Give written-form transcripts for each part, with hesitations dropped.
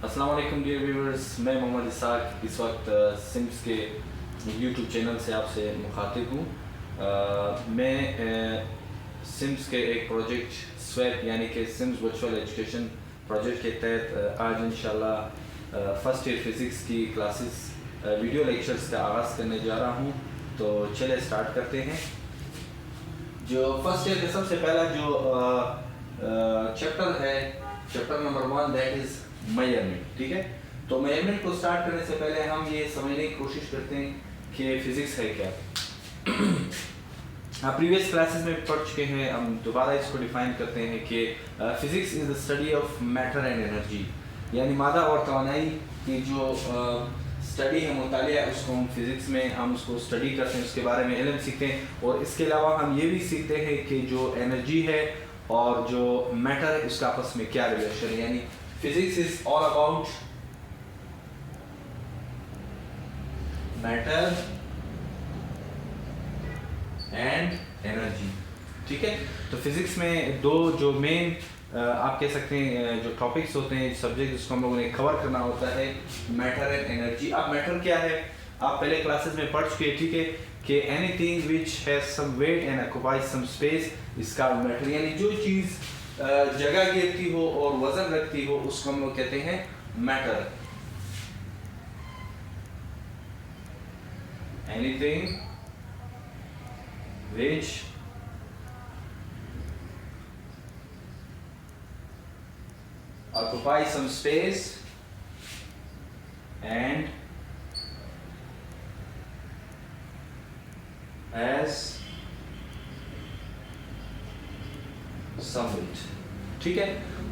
अस्सलाम वालेकुम dear viewers, मैं मोहम्मद इसाक इस वक्त सिम्स के यूट्यूब चैनल से आपसे मुखातिब हूँ। मैं सिम्स के एक प्रोजेक्ट स्वैप यानी कि सिम्स वर्चुअल एजुकेशन प्रोजेक्ट के तहत आज इंशाल्लाह फर्स्ट ईयर फिज़िक्स की क्लासेस वीडियो लेक्चर्स का आगाज़ करने जा रहा हूँ। तो चले स्टार्ट करते हैं। जो फर्स्ट ईयर का सबसे पहला जो चैप्टर है, chapter number 1, that is measurement. ठीक है, तो मेजरमेंट को स्टार्ट करने से पहले हम ये समझने की कोशिश करते हैं कि फिज़िक्स है क्या। आप प्रीवियस क्लासेस में पढ़ चुके हैं, हम दोबारा इसको डिफाइन करते हैं कि physics is the study of matter and energy, यानी मादा और तवानाई की जो स्टडी है, मुतालिया है, उसको हम फिज़िक्स में हम उसको स्टडी करते हैं, उसके बारे में इल्म सीखते हैं। और इसके अलावा हम ये भी सीखते हैं कि जो एनर्जी है और जो मैटर है उसका आपस में क्या रिलेशन है। यानी physics is all about matter and energy. ठीक है, तो फिज़िक्स में दो जो मेन आप कह सकते हैं जो टॉपिक्स होते हैं, सब्जेक्ट जिसको हम लोगों ने कवर करना होता है, मैटर एंड एनर्जी। अब मैटर क्या है आप पहले क्लासेस में पढ़ चुके हैं। ठीक है, कि anything which has some weight and occupies some space is called matter, यानी जो चीज़ जगह घेरती हो और वजन रखती हो उसको हम लोग कहते हैं matter. Anything which occupy some space and has some weight। ठीक है,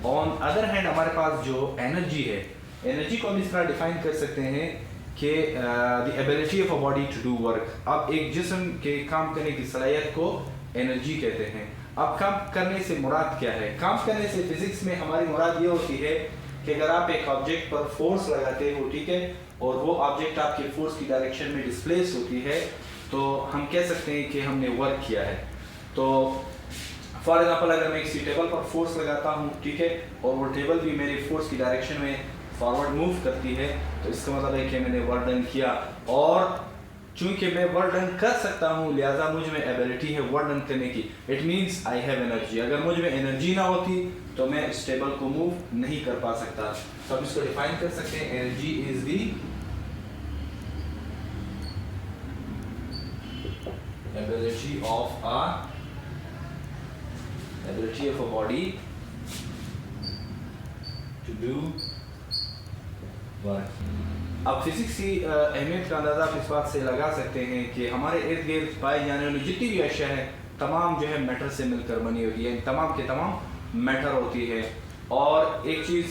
ऑन अदर हैंड हमारे पास जो एनर्जी है, एनर्जी को हम इस तरह डिफाइन कर सकते हैं कि the ability of a body to do work. अब एक जिस्म के काम करने की सलाहियत को एनर्जी कहते हैं। अब काम करने से मुराद क्या है? काम करने से फिजिक्स में हमारी मुराद ये होती है कि अगर आप एक ऑब्जेक्ट पर फोर्स लगाते हो, ठीक है, और वो ऑब्जेक्ट आपके फोर्स की डायरेक्शन में डिस्प्लेस होती है, तो हम कह सकते हैं कि हमने वर्क किया है। तो फॉर एग्जांपल अगर मैं किसी टेबल पर फोर्स लगाता हूँ, ठीक है, और वो टेबल भी मेरे फोर्स की डायरेक्शन में फॉरवर्ड मूव करती है, तो इसका मतलब है कि मैंने वर्क डन किया। और चूंकि मैं वर्क डन कर सकता हूँ, लिहाजा मुझ में एबिलिटी है वर्क डन करने की। It means I have energy. अगर मुझ में एनर्जी ना होती तो मैं इस टेबल को मूव नहीं कर पा सकता। तो हम इसको डिफाइन कर सकते हैं, energy is the ability of a body to do work. अब फिजिक्स की अहमियत का अंदाज़ा आप इस बात से लगा सकते हैं कि हमारे इर्द गिर्द पाई जाने वाली जितनी भी अशिया है तमाम जो है मैटर से मिलकर बनी होती है, तमाम के तमाम मैटर होती है। और एक चीज़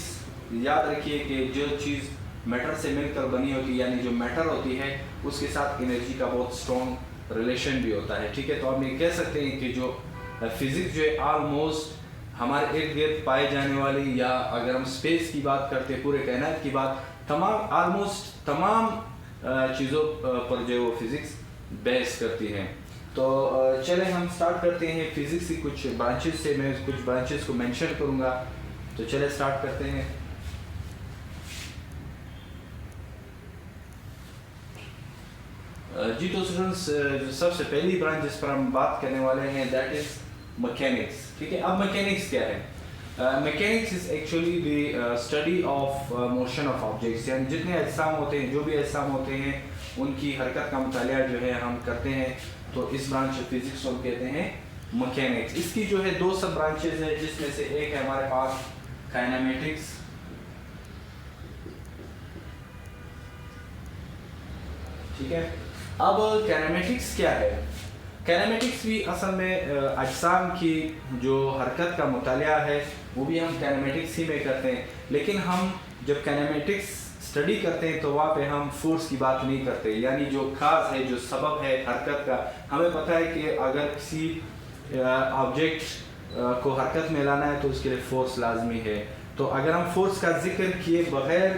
याद रखिए कि जो चीज़ मैटर से मिलकर बनी होती है, यानी जो मैटर होती है, उसके साथ एनर्जी का बहुत स्ट्रॉन्ग रिलेशन भी होता है। ठीक है, तो हम ये कह सकते हैं कि जो फिज़िक्स जो है ऑलमोस्ट हमारे इर्द गिर्द पाए जाने वाली, या अगर हम स्पेस की बात करते हैं, पूरे कायनात की बात, तमाम ऑलमोस्ट तमाम चीज़ों पर जो वो फिज़िक्स बेस करती हैं। तो चले हम स्टार्ट करते हैं फिज़िक्स की कुछ ब्रांचेस से। मैं कुछ ब्रांचेस को मेंशन करूँगा, तो चले स्टार्ट करते हैं। जी तो स्टूडेंट्स, जो सबसे पहली ब्रांच जिस पर हम बात करने वाले हैं दैट इज़ मैकेनिक्स। ठीक है, अब मैकेनिक्स क्या है? Mechanics is actually the study of motion of objects, यानी जितने अजसाम होते हैं, जो भी अजसाम होते हैं, उनकी हरकत का मुतालिया जो है हम करते हैं। तो इस ब्रांच ऑफ फिजिक्स को हम कहते हैं मैकेनिक्स। इसकी जो है दो सब ब्रांचेज है, जिसमें से एक है हमारे पास काइनेमेटिक्स, ठीक है। अब काइनेमेटिक्स क्या है? काइनेमेटिक्स भी असल में अजसाम की जो हरकत का मुतालिया है वो भी हम काइनेमेटिक्स ही में करते हैं। लेकिन हम जब काइनेमेटिक्स स्टडी करते हैं तो वहाँ पे हम फोर्स की बात नहीं करते, यानी जो खास है, जो सबब है हरकत का। हमें पता है कि अगर किसी ऑब्जेक्ट को हरकत में लाना है तो उसके लिए फोर्स लाजमी है। तो अगर हम फोर्स का जिक्र किए बगैर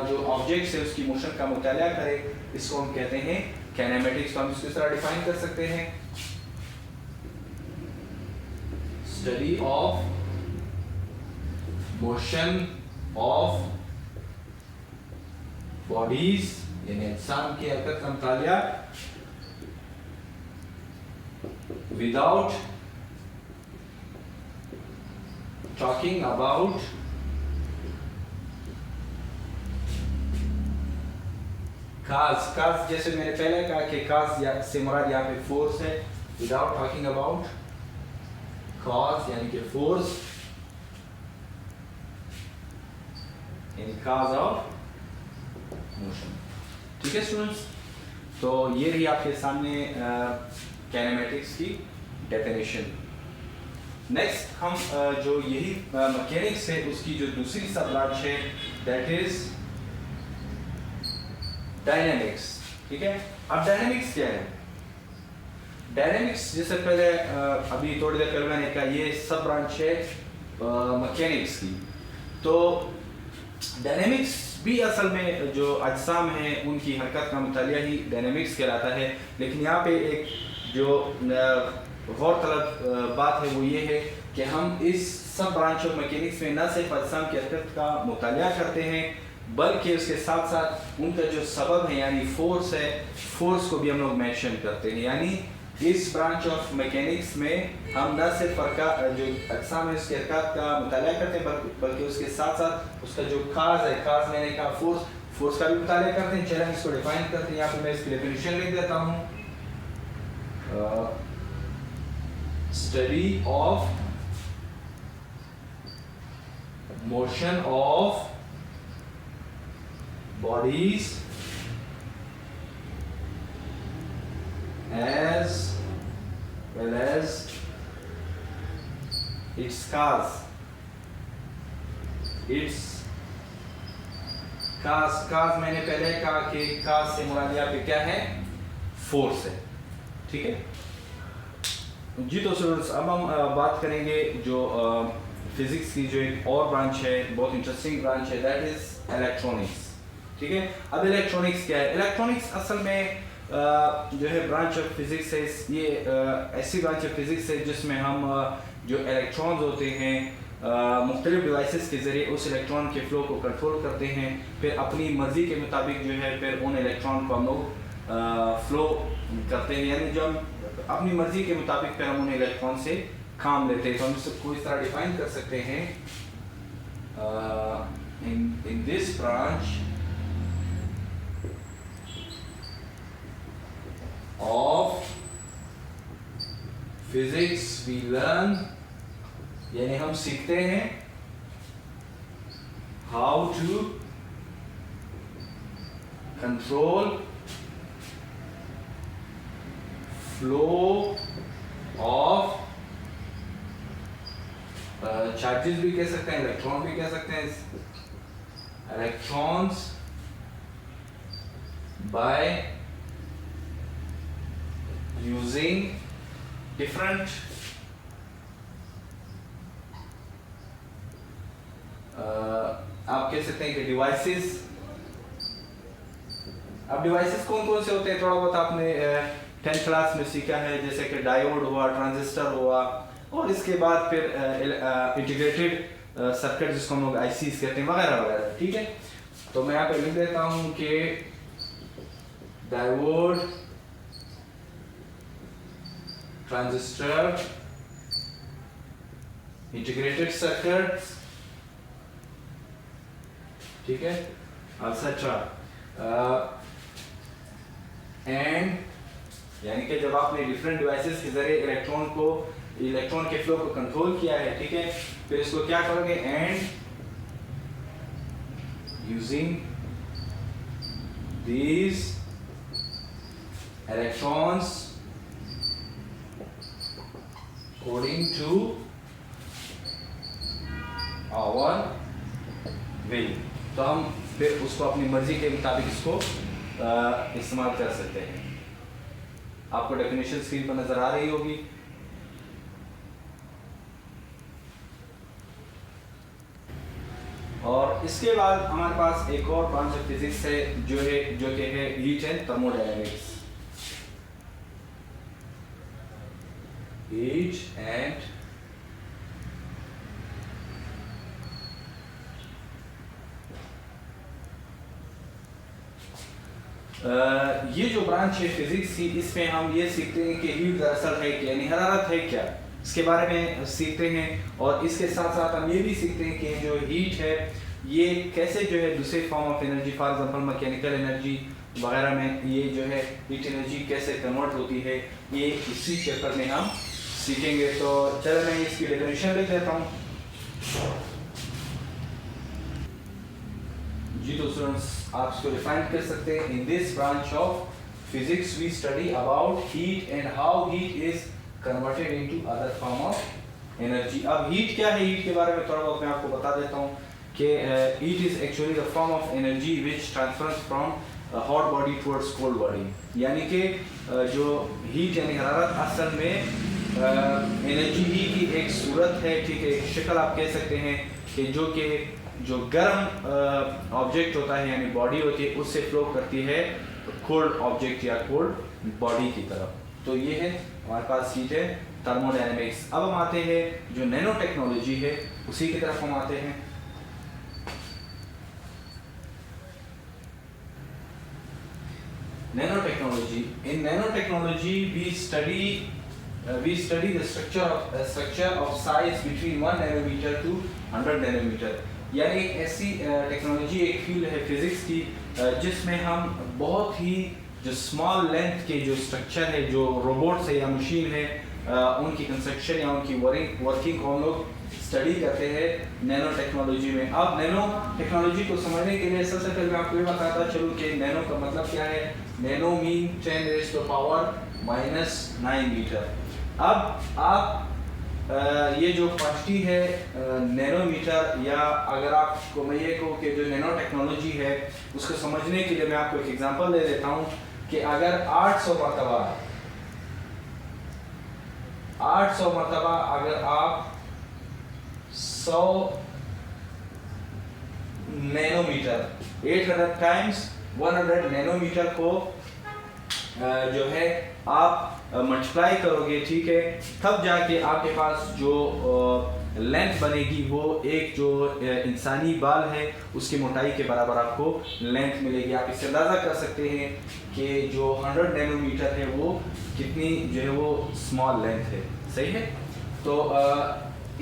जो ऑब्जेक्ट्स है उसकी मोशन का मुतालिया करें, इसको हम कहते हैं काइनेमेटिक्स। तो हम इसको इस तरह डिफाइन कर सकते हैं, study of motion of bodies यानी अजसाम की हरकत का मुतालिया विदाउट टॉकिंग अबाउट काज जैसे मैंने पहले कहा कि काज से मुराद यहाँ पे फोर्स है, विदाउट टॉकिंग अबाउट कॉज यानी कि फोर्स यानी काज ऑफ मोशन। ठीक है स्टूडेंट्स, तो ये रही आपके सामने काइनेमेटिक्स की डेफिनेशन। नेक्स्ट हम जो यही मैकेनिक्स है उसकी जो दूसरी सब ब्रांच है दैट इज डायनेमिक्स। ठीक है, अब डायनेमिक्स क्या है? डायनेमिक्स जैसे पहले अभी थोड़ी देर पहले मैंने कहा ये सब ब्रांच है मैकेनिक्स की। तो डायनेमिक्स भी असल में जो अजसाम हैं उनकी हरकत का मुतालिया ही डायनेमिक्स कहलाता है। लेकिन यहाँ पे एक जो गौरतलब बात है वो ये है कि हम इस सब ब्रांच ऑफ मैकेनिक्स में न सिर्फ अजसाम की हरकत का मुतालिया करते हैं बल्कि उसके साथ साथ उनका जो सबब है यानी फोर्स है, फोर्स को भी हम लोग मेंशन करते हैं। यानी इस ब्रांच ऑफ मैकेनिक्स में हम न सिर्फ जो अजसाम है उसके हरकत का मुतालिया करते हैं बल्कि उसके साथ साथ उसका जो काज है, काज मैंने कहा फोर्स का भी मुतालिया करते हैं। चलें इसको डिफाइन करते हैं। यहाँ पे मैं इसकी डेफिनेशन लिख देता हूँ। Study of motion of bodies as well as its cause मैंने पहले कहा कि cause से मुराद यहाँ पे क्या है? फोर्स है। ठीक है जी। तो स्टूडेंट्स अब हम बात करेंगे जो फिजिक्स की जो एक और ब्रांच है, बहुत इंटरेस्टिंग ब्रांच है, दैट इज इलेक्ट्रॉनिक्स। ठीक है, अब इलेक्ट्रॉनिक्स क्या है? इलेक्ट्रॉनिक्स असल में जो है ब्रांच ऑफ फिजिक्स है। ये ऐसी ब्रांच ऑफ फिजिक्स है जिसमें हम जो इलेक्ट्रॉन्स होते हैं मुख्तलिफ डिवाइसेस के ज़रिए उस इलेक्ट्रॉन के फ्लो को कंट्रोल करते हैं। फिर अपनी मर्ज़ी के मुताबिक जो है फिर उन इलेक्ट्रॉन को हम लोग फ्लो करते हैं। यानी जब अपनी मर्ज़ी के मुताबिक फिर हम उन इलेक्ट्रॉन से काम लेते हैं। तो हम इसको इस तरह डिफाइन कर सकते हैं in this branch of physics we learn यानी हम सीखते हैं how to control flow of charges भी कह सकते हैं, इलेक्ट्रॉन भी कह सकते हैं, इलेक्ट्रॉन्स by using different आप कह सकते हैं कि डिवाइसेस। अब डिवाइसेस कौन कौन से होते हैं थोड़ा बहुत आपने 10th क्लास में सीखा है, जैसे कि डायोड हुआ, ट्रांजिस्टर हुआ, और इसके बाद फिर इंटीग्रेटेड सर्किट जिसको हम लोग आईसीज कहते हैं वगैरह वगैरह। ठीक है, तो मैं यहाँ पे लिख देता हूँ कि डायोड, ट्रांजिस्टर, इंटीग्रेटेड सर्किट्स, ठीक है, एक्सेट्रा। एंड यानी कि जब आपने डिफरेंट डिवाइसेस के जरिए इलेक्ट्रॉन के फ्लो को कंट्रोल किया है, ठीक है, फिर इसको क्या करोगे? And using these electrons according to our will, तो हम फिर उसको अपनी मर्जी के मुताबिक इसको इस्तेमाल कर सकते हैं। आपको डेफिनेशन स्क्रीन पर नजर आ रही होगी। और इसके बाद हमारे पास एक और ब्रांच ऑफ फिजिक्स है जो कि है heat and thermodynamics. Heat and ये जो ब्रांच है फिजिक्स की, इसमें हम ये सीखते हैं कि हीट दरअसल है क्या, यानी हरारत है क्या, इसके बारे में सीखते हैं। और इसके साथ साथ हम ये भी सीखते हैं कि जो हीट है ये कैसे जो है दूसरे form of energy, for example mechanical energy वगैरह में ये जो है हीट एनर्जी कैसे कन्वर्ट होती है, ये इसी चैप्टर में हम सीखेंगे। तो चलो मैं इसकी डेफिनेशन लिख देता हूँ। जी तो स्टूडेंट्स, आप इसको डिफाइन कर सकते हैं। In this branch of physics we study about heat and how heat is converted into other form of energy. अब हीट क्या है, हीट के बारे में थोड़ा बहुत मैं आपको बता देता हूँ कि heat is actually the form of energy which transfers from hot body towards cold body. यानी कि जो हीट यानी हरारत असल में एनर्जी ही की एक सूरत है, ठीक है, एक शक्ल आप कह सकते हैं कि जो गर्म ऑब्जेक्ट होता है यानी बॉडी होती है उससे फ्लो करती है कोल्ड ऑब्जेक्ट या कोल्ड बॉडी की तरफ। तो ये है हमारे पास हीट है, थर्मोडायनेमिक्स। अब हम आते हैं जो नैनो टेक्नोलॉजी है उसी की तरफ हम आते हैं। Nano technology, in nano technology we study the structure of size between 1 nanometre to 100 nanometre. यानी एक ऐसी टेक्नोलॉजी, एक फील्ड है फिजिक्स की जिसमें हम बहुत ही जो स्मॉल लेंथ के जो स्ट्रक्चर है, जो रोबोट्स है या मशीन है, उनकी कंस्ट्रक्शन या उनकी वर्किंग को हम लोग स्टडी करते हैं नैनो टेक्नोलॉजी में। अब नैनो टेक्नोलॉजी को समझने के लिए सबसे पहले मैं आपको ये बताता चलूँ कि नैनो का मतलब क्या है। Nano mean 10⁻⁻⁹ metre. अब आप ये जो क्वांटिटी है नैनोमीटर, या अगर आपको मैं ये कहूँ कि जो नैनो टेक्नोलॉजी है उसको समझने के लिए मैं आपको एक एग्जांपल दे देता हूँ कि अगर 800 मरतबा अगर आप 100 नैनोमीटर 800 टाइम्स 100 नैनोमीटर को जो है आप मल्टीप्लाई करोगे, ठीक है, तब जाके आपके पास जो लेंथ बनेगी वो एक जो इंसानी बाल है उसकी मोटाई के बराबर आपको लेंथ मिलेगी। आप इससे अंदाज़ा कर सकते हैं कि जो 100 नैनोमीटर है वो कितनी जो है वो स्मॉल लेंथ है। सही है। तो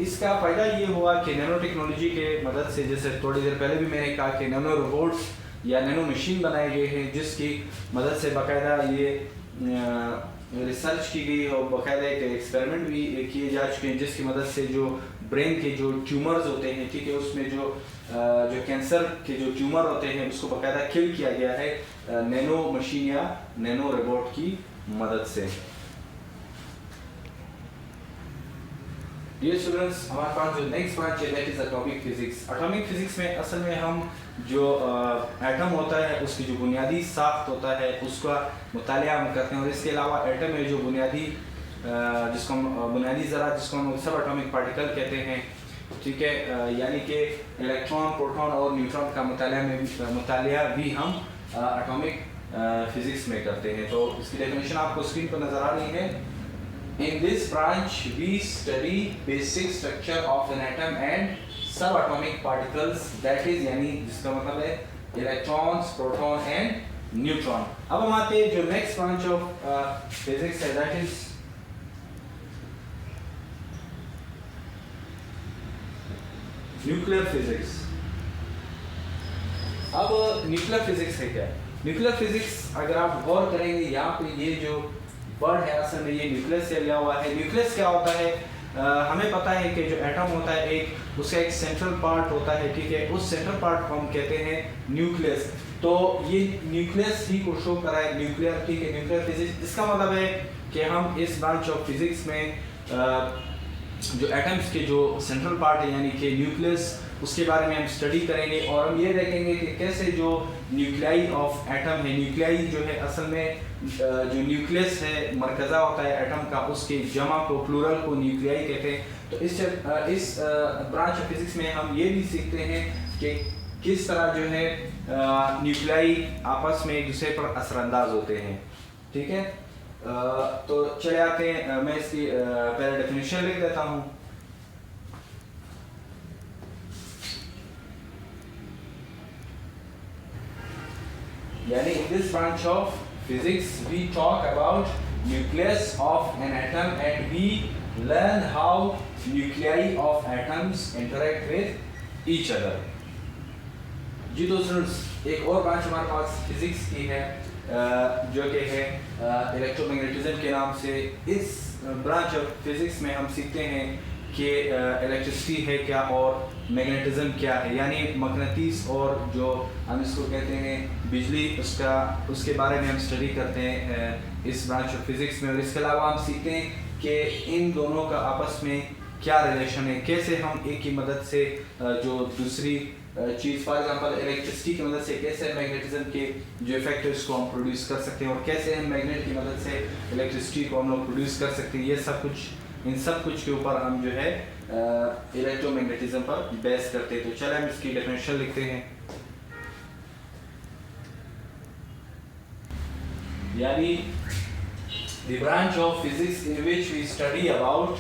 इसका फ़ायदा ये हुआ कि नैनो टेक्नोलॉजी के मदद से, जैसे थोड़ी देर पहले भी मैंने कहा कि नैनो रोबोट्स या नैनो मशीन बनाए गए हैं जिसकी मदद से बाकायदा ये रिसर्च की गई और बाकायदा एक एक्सपेरिमेंट भी किए जा चुके हैं जिसकी मदद से जो ब्रेन के जो ट्यूमर्स होते हैं, ठीक है, उसमें जो कैंसर के जो ट्यूमर होते हैं उसको बाकायदा किल किया गया है नैनो मशीन या नैनो रोबोट की मदद से। डियर स्टूडेंट्स, हमारे पास जो नेक्स्ट ब्रांच है that is atomic physics. Atomic physics में असल में हम जो एटम होता है उसकी जो बुनियादी साख्त होता है उसका मुतालिया हम करते हैं, और इसके अलावा एटम में जो बुनियादी जिसको हम बुनियादी ज़रा जिसको हम सब एटॉमिक पार्टिकल कहते हैं, ठीक है, यानी कि इलेक्ट्रॉन, प्रोटॉन और न्यूट्रॉन का मुतालिया भी हम एटॉमिक फिजिक्स में करते हैं। तो इसकी डेफिनेशन आपको स्क्रीन पर नज़र आ रही है। In this branch, we study basic structure of an atom and subatomic particles. That is, यानी जिसका मतलब है electrons, proton and neutron. अब हम आते हैं जो next branch of physics है, that is nuclear physics. अब nuclear physics है क्या? Nuclear physics अगर आप गौर करेंगे यहाँ पे ये जो वर्ड है असल में ये न्यूक्लियस से लिया हुआ है। न्यूक्लियस क्या होता है? हमें पता है कि जो एटम होता है एक उसका एक सेंट्रल पार्ट होता है, ठीक है, उस सेंट्रल पार्ट को हम कहते हैं न्यूक्लियस। तो ये न्यूक्लियस ही को शो करा है न्यूक्लियर, ठीक है, न्यूक्लियर फिजिक्स। इसका मतलब है कि हम इस ब्रांच ऑफ फिजिक्स में जो एटम्स के जो सेंट्रल पार्ट है यानी कि न्यूक्लियस, उसके बारे में हम स्टडी करेंगे और हम ये देखेंगे कि कैसे जो न्यूक्लियाई ऑफ एटम है, न्यूक्लियाई जो है असल में जो न्यूक्लियस है मरकज़ा होता है एटम का, उसके जमा को प्लूरल को न्यूक्लियाई कहते हैं। तो इस ब्रांच ऑफ फिजिक्स में हम ये भी सीखते हैं कि किस तरह जो है न्यूक्लियाई आपस में एक दूसरे पर असरअंदाज होते हैं, ठीक है। तो चले आते हैं, मैं इसकी पहले डेफिनेशन लिख देता हूँ। यानी in this branch of physics we talk about nucleus of an atom and we learn how nuclei of atoms interact with each other. जी दोस्तों, एक और ब्रांच हमारे पास फिजिक्स की है जो कि है इलेक्ट्रोमैग्नेटिज्म के नाम से। इस ब्रांच ऑफ फिजिक्स में हम सीखते हैं कि इलेक्ट्रिसिटी है क्या और मैग्नेटिज्म क्या है, यानी मकनातीस और जो हम इसको कहते हैं बिजली, उसके बारे में हम स्टडी करते हैं इस ब्रांच ऑफ फिजिक्स में। और इसके अलावा हम सीखते हैं कि इन दोनों का आपस में क्या रिलेशन है, कैसे हम एक की मदद से जो दूसरी चीज़, फॉर एग्जांपल इलेक्ट्रिसिटी की मदद से कैसे मैग्नेटिज्म के जो इफेक्ट है उसको हम प्रोड्यूस कर सकते हैं और कैसे हम मैग्नेट की मदद से इलेक्ट्रिसिटी को हम लोग प्रोड्यूस कर सकते हैं। ये सब कुछ, इन सब कुछ के ऊपर हम जो है इलेक्ट्रोमैग्नेटिज्म पर बेस करते हैं। तो चले हम इसकी डेफिनेशन लिखते हैं। यानी the branch of physics in which we study about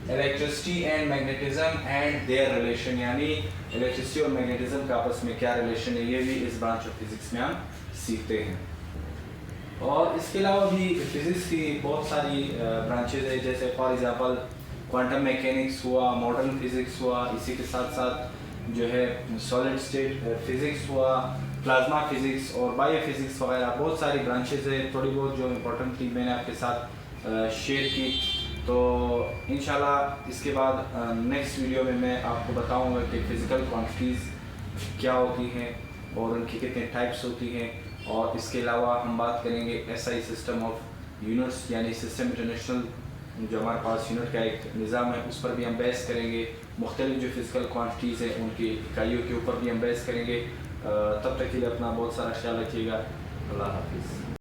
electricity and magnetism and their relation, यानी इलेक्ट्रिसिटी और मैग्नेटिज्म का आपस में क्या रिलेशन है, ये भी इस ब्रांच ऑफ फिजिक्स में हम सीखते हैं। और इसके अलावा भी फिजिक्स की बहुत सारी ब्रांचेज है, जैसे फॉर एग्जांपल क्वांटम मैकेनिक्स हुआ, मॉडर्न फिजिक्स हुआ, इसी के साथ साथ जो है सॉलिड स्टेट फिजिक्स हुआ, प्लाज्मा फिजिक्स और बायो फिजिक्स वगैरह बहुत सारी ब्रांचेज है। थोड़ी बहुत जो इम्पोर्टेंट थी मैंने आपके साथ शेयर की। तो इंशाल्लाह इसके बाद नेक्स्ट वीडियो में मैं आपको बताऊंगा कि फ़िज़िकल क्वांटिटीज़ क्या होती हैं और उनकी कितने टाइप्स होती हैं। और इसके अलावा हम बात करेंगे SI सिस्टम ऑफ यूनिट्स, यानी सिस्टम इंटरनेशनल जो हमारे पास यूनिट का एक निज़ाम है उस पर भी हम बहस करेंगे। मुख्तलिफ जो फ़िज़िकल क्वांटिटीज़ हैं उनकी इकाइयों के ऊपर भी हम बहस करेंगे। तब तक के लिए अपना बहुत सारा ख्याल रखिएगा। अल्लाह हाफिज़।